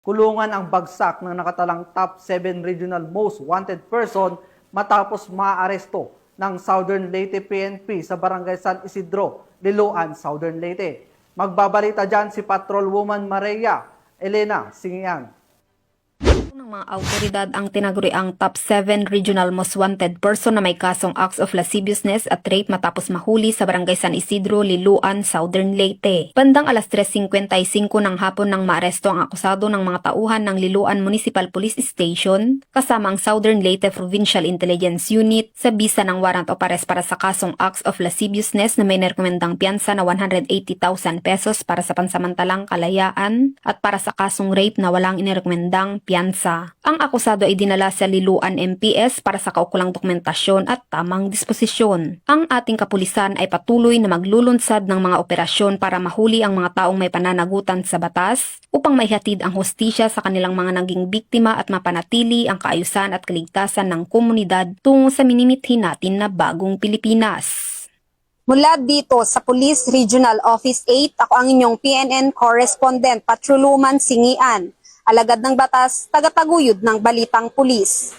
Kulungan ang bagsak ng nakatalang top 7 regional most wanted person matapos maaresto ng Southern Leyte PNP sa Barangay San Isidro, Liloan, Southern Leyte. Magbabalita dyan si Patrolwoman Maria Elena Singian. Ng mga autoridad ang tinaguriang top 7 regional most wanted person na may kasong acts of lasciviousness at rape matapos mahuli sa Barangay San Isidro, Liloan, Southern Leyte. Bandang alas 3:55 ng hapon nang maaresto ang akusado ng mga tauhan ng Liloan Municipal Police Station kasama ang Southern Leyte Provincial Intelligence Unit sa bisa ng warrant of arrest para sa kasong acts of lasciviousness na may nerekomendang piyansa na 180,000 pesos para sa pansamantalang kalayaan at para sa kasong rape na walang inirekomendang piyansa. Ang akusado ay dinala sa Liloan MPS para sa kaukulang dokumentasyon at tamang disposisyon. Ang ating kapulisan ay patuloy na maglulunsad ng mga operasyon para mahuli ang mga taong may pananagutan sa batas upang maihatid ang hustisya sa kanilang mga naging biktima at mapanatili ang kaayusan at kaligtasan ng komunidad tungo sa minimithin natin na bagong Pilipinas. Mula dito sa Police Regional Office 8, ako ang inyong PNN Correspondent, Patrolwoman Singian. Alagad ng batas, tagataguyod ng balitang pulis.